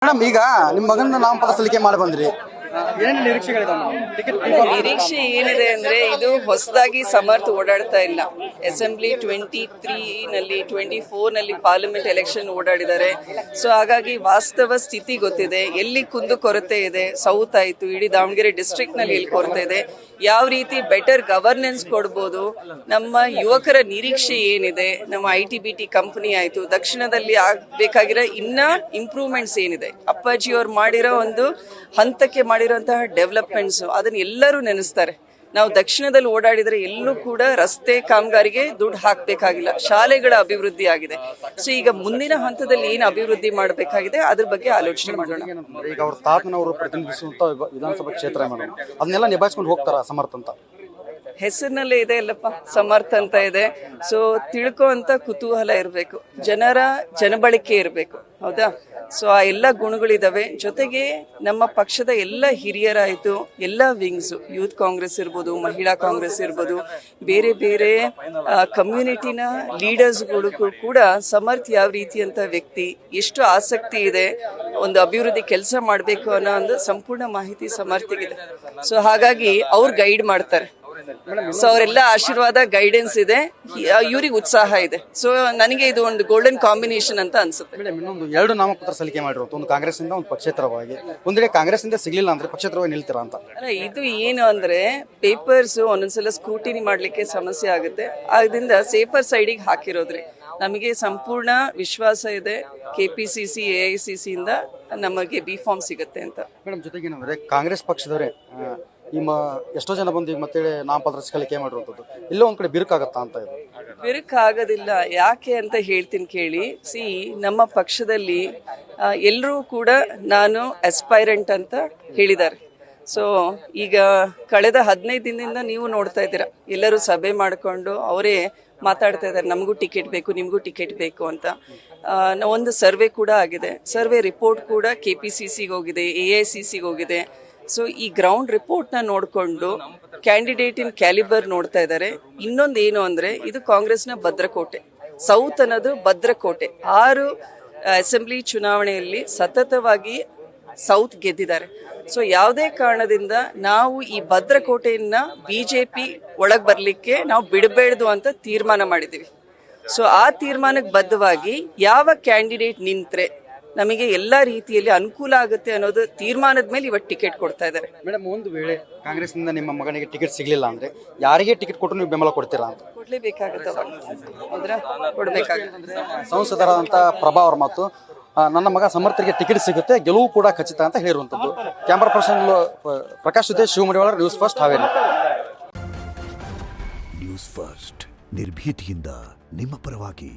Madam, ಈಗ ನಿಮ್ಮ ಮಗನ ನಾಮಪತ್ರ ಸಲ್ಲಿಕೆ ಮಾಡಿ ಬಂದ್ರಿ, ಏನೇನು ನಿರೀಕ್ಷೆಗಳಿದಾವೆ? ನಿರೀಕ್ಷೆ ಏನಿದೆ ಅಂದ್ರೆ, ಇದು ಹೊಸದಾಗಿ ಸಮರ್ಥ ಓಡಾಡ್ತಾ ಇಲ್ಲ. ಅಸೆಂಬ್ಲಿ 23 ನಲ್ಲಿ 24 ಪಾರ್ಲಿಮೆಂಟ್ ಎಲೆಕ್ಷನ್ ಓಡಾಡಿದ್ದಾರೆ. ಸೊ ಹಾಗಾಗಿ ವಾಸ್ತವ ಸ್ಥಿತಿ ಗೊತ್ತಿದೆ, ಎಲ್ಲಿ ಕುಂದು ಕೊರತೆ ಇದೆ. ಸೌತ್ ಆಯ್ತು, ಇಡೀ ದಾವಣಗೆರೆ ಡಿಸ್ಟ್ರಿಕ್ಟ್ ನಲ್ಲಿ ಎಲ್ಲಿ ಕೊರತೆ ಇದೆ, ಯಾವ ರೀತಿ ಬೆಟರ್ ಗವರ್ನೆನ್ಸ್ ಕೊಡ್ಬೋದು, ನಮ್ಮ ಯುವಕರ ನಿರೀಕ್ಷೆ ಏನಿದೆ, ನಮ್ಮ ITBT ಕಂಪನಿ ಆಯ್ತು, ದಕ್ಷಿಣದಲ್ಲಿ ಆಗ್ಬೇಕಾಗಿರೋ ಇನ್ನ ಇಂಪ್ರೂವ್ಮೆಂಟ್ಸ್ ಏನಿದೆ, ಅಪ್ಪಾಜಿಯವ್ರು ಮಾಡಿರೋ ಒಂದು ಹಂತಕ್ಕೆ ಮಾಡಿರೋಂತಹ ಡೆವಲಪ್ಮೆಂಟ್ಸ್, ಅದನ್ನ ಎಲ್ಲರೂ ನೆನೆಸ್ತಾರೆ. ನಾವು ದಕ್ಷಿಣದಲ್ಲಿ ಓಡಾಡಿದ್ರೆ ಎಲ್ಲೂ ಕೂಡ ರಸ್ತೆ ಕಾಮಗಾರಿಗೆ ದುಡ್ಡು ಹಾಕಬೇಕಾಗಿಲ್ಲ, ಶಾಲೆಗಳ ಅಭಿವೃದ್ಧಿ ಆಗಿದೆ. ಸೊ ಈಗ ಮುಂದಿನ ಹಂತದಲ್ಲಿ ಏನು ಅಭಿವೃದ್ಧಿ ಮಾಡಬೇಕಾಗಿದೆ ಅದ್ರ ಬಗ್ಗೆ ಆಲೋಚನೆ ಮಾಡೋಣ. ಈಗ ಅವ್ರ ತಾತನವರು ಪ್ರತಿನಿಧಿಸುವಂತ ವಿಧಾನಸಭಾ ಕ್ಷೇತ್ರ ಮೇಡಮ್, ಅದನ್ನೆಲ್ಲ ನಿಭಾಯಿಸ್ಕೊಂಡು ಹೋಗ್ತಾರ ಸಮರ್ಥ ಅಂತ? ಹೆಸರಿನಲ್ಲೇ ಇದೆ ಅಲ್ಲಪ್ಪ, ಸಮರ್ಥ ಅಂತ ಇದೆ. ಸೊ ತಿಳ್ಕೊ ಅಂತ ಕುತೂಹಲ ಇರಬೇಕು, ಜನರ ಜನಬಳಿಕೆ ಇರಬೇಕು, ಹೌದಾ? ಸೊ ಆ ಎಲ್ಲ ಗುಣಗಳಿದಾವೆ. ಜೊತೆಗೆ ನಮ್ಮ ಪಕ್ಷದ ಎಲ್ಲ ಹಿರಿಯರಾಯ್ತು, ಎಲ್ಲ ವಿಂಗ್ಸ್, ಯೂತ್ ಕಾಂಗ್ರೆಸ್ ಇರ್ಬೋದು, ಮಹಿಳಾ ಕಾಂಗ್ರೆಸ್ ಇರ್ಬೋದು, ಬೇರೆ ಬೇರೆ ಕಮ್ಯುನಿಟಿನ ಲೀಡರ್ಸ್ಗಳಿಗೂ ಕೂಡ ಸಮರ್ಥ್ ಯಾವ ರೀತಿಯಂತ ವ್ಯಕ್ತಿ, ಎಷ್ಟು ಆಸಕ್ತಿ ಇದೆ ಒಂದು ಅಭಿವೃದ್ಧಿ ಕೆಲಸ ಮಾಡಬೇಕು ಅನ್ನೋ ಒಂದು ಸಂಪೂರ್ಣ ಮಾಹಿತಿ ಸಮರ್ಥಿಗಿದೆ. ಸೊ ಹಾಗಾಗಿ ಅವ್ರು ಗೈಡ್ ಮಾಡ್ತಾರೆ. ಸೊ ಅವರೆಲ್ಲ ಆಶೀರ್ವಾದ, ಗೈಡೆನ್ಸ್ ಇದೆ, ಇವ್ರಿಗೆ ಉತ್ಸಾಹ ಇದೆ. ಸೊ ನನಗೆ ಇದು ಒಂದು ಗೋಲ್ಡನ್ ಕಾಂಬಿನೇಷನ್ ಅಂತ ಅನ್ಸುತ್ತೆ. ಮೇಡಮ್, ಇನ್ನೊಂದು 2 ನಾಮಪತ್ರ ಸಲ್ಲಿಕೆ ಮಾಡಿರೋದು, ಒಂದು ಕಾಂಗ್ರೆಸ್ ಇಂದ, ಒಂದು ಪಕ್ಷೇತರವಾಗಿ. ಒಂದೆಡೆ ಕಾಂಗ್ರೆಸ್ ಇಂದ ಸಿಗ್ಲಿಲ್ಲ ಅಂದ್ರೆ ಪಕ್ಷೇತರವಾಗಿ ನಿಲ್ತೀರಾ ಅಂತ? ಅಲ್ಲ, ಇದು ಏನು ಅಂದ್ರೆ ಪೇಪರ್ಸ್ ಒಂದೊಂದ್ಸಲ ಸ್ಕ್ರೂಟಿನಿ ಮಾಡ್ಲಿಕ್ಕೆ ಸಮಸ್ಯೆ ಆಗುತ್ತೆ, ಅದರಿಂದ ಸೇಫರ್ ಸೈಡಿಗೆ ಹಾಕಿರೋದ್ರಿ. ನಮಗೆ ಸಂಪೂರ್ಣ ವಿಶ್ವಾಸ ಇದೆ, KPCC AICC ಇಂದ ನಮಗೆ ಬಿ ಫಾರ್ಮ್ ಸಿಗುತ್ತೆ ಅಂತ. ಮೇಡಮ್, ಜೊತೆಗೇನಂದ್ರೆ ಕಾಂಗ್ರೆಸ್ ಪಕ್ಷದವರೇ ನಿಮ್ಮ ಎಷ್ಟೋ ಜನ ಬಂದು ಈಗ ಮತ್ತೆ ನಾಮಪತ್ರ ಸಲ್ಲಿಕೆ ಮಾಡಿರುವಂಥದ್ದು, ಎಲ್ಲೋ ಒಂದ್ ಕಡೆ ಬಿರುಕಾಗತ್ತಾ ಅಂತ? ಇದು ಬಿರುಕಾಗೋದಿಲ್ಲ. ಯಾಕೆ ಅಂತ ಹೇಳ್ತೀನಿ ಕೇಳಿ. ನಮ್ಮ ಪಕ್ಷದಲ್ಲಿ ಎಲ್ಲರೂ ಕೂಡ ನಾನು ಅಸ್ಪೈರೆಂಟ್ ಅಂತ ಹೇಳಿದ್ದಾರೆ. ಸೊ ಈಗ ಕಳೆದ 15 ದಿನದಿಂದ ನೀವು ನೋಡ್ತಾ ಇದ್ದೀರಾ, ಎಲ್ಲರೂ ಸಭೆ ಮಾಡಿಕೊಂಡು ಅವರೇ ಮಾತಾಡ್ತಾ ಇದ್ದಾರೆ, ನಮಗೂ ಟಿಕೆಟ್ ಬೇಕು, ನಿಮಗೂ ಟಿಕೆಟ್ ಬೇಕು ಅಂತ. ಒಂದು ಸರ್ವೆ ಕೂಡ ಆಗಿದೆ, ಸರ್ವೆ ರಿಪೋರ್ಟ್ ಕೂಡ KPCCಗೆ ಹೋಗಿದೆ, AICCಗೆ ಹೋಗಿದೆ. ಸೊ ಈ ಗ್ರೌಂಡ್ ರಿಪೋರ್ಟ್ನ ನೋಡಿಕೊಂಡು ಕ್ಯಾಂಡಿಡೇಟಿನ ಕ್ಯಾಲಿಬರ್ ನೋಡ್ತಾ ಇದ್ದಾರೆ. ಇನ್ನೊಂದು ಏನು ಅಂದರೆ, ಇದು ಕಾಂಗ್ರೆಸ್ನ ಭದ್ರಕೋಟೆ, ಸೌತ್ ಅನ್ನೋದು ಭದ್ರಕೋಟೆ. 6 ಅಸೆಂಬ್ಲಿ ಚುನಾವಣೆಯಲ್ಲಿ ಸತತವಾಗಿ ಸೌತ್ ಗೆದ್ದಿದ್ದಾರೆ. ಸೊ ಯಾವುದೇ ಕಾರಣದಿಂದ ನಾವು ಈ ಭದ್ರಕೋಟೆಯನ್ನ BJP ಒಳಗೆ ಬರಲಿಕ್ಕೆ ನಾವು ಬಿಡಬೇಡ್ದು ಅಂತ ತೀರ್ಮಾನ ಮಾಡಿದ್ದೀವಿ. ಸೊ ಆ ತೀರ್ಮಾನಕ್ಕೆ ಬದ್ಧವಾಗಿ ಯಾವ ಕ್ಯಾಂಡಿಡೇಟ್ ನಿಂತ್ರೆ ನಮಗೆ ಎಲ್ಲಾ ರೀತಿಯಲ್ಲಿ ಅನುಕೂಲ ಆಗುತ್ತೆ ಅನ್ನೋದು ತೀರ್ಮಾನದ ಮೇಲೆ ಇವತ್ತು ಟಿಕೆಟ್ ಕೊಡ್ತಾ ಇದ್ದಾರೆ. ಮೇಡಮ್, ಒಂದು ವೇಳೆ ಕಾಂಗ್ರೆಸ್ ನಿಂದ ನಿಮ್ಮ ಮಗನಿಗೆ ಟಿಕೆಟ್ ಸಿಗ್ಲಿಲ್ಲ ಅಂದ್ರೆ ಯಾರಿಗೆ ಟಿಕೆಟ್ ಕೊಟ್ಟು ನೀವು ಬೆಂಬಲ ಕೊಡ್ತೀರಾ ಅಂತ? ಕೊಡ್ಲೇಬೇಕಾಗತ್ತೆ, ಕೊಡ್ಬೇಕಾಗುತ್ತೆ. ಸಂಸದರಾದಂತ ಪ್ರಭಾ ಅವ್ರ ಮಾತು, ನನ್ನ ಮಗ ಸಮರ್ಥರಿಗೆ ಟಿಕೆಟ್ ಸಿಗುತ್ತೆ, ಗೆಲುವು ಕೂಡ ಖಚಿತ ಅಂತ ಹೇಳಿರುವಂತದ್ದು. ಕ್ಯಾಮರಾ ಪರ್ಸನ್ ಪ್ರಕಾಶ್ ಜೊತೆ Shivamadivala, news first, Haveri. News first ನಿರ್ಭೀತಿಯಿಂದ ನಿಮ್ಮ ಪರವಾಗಿ.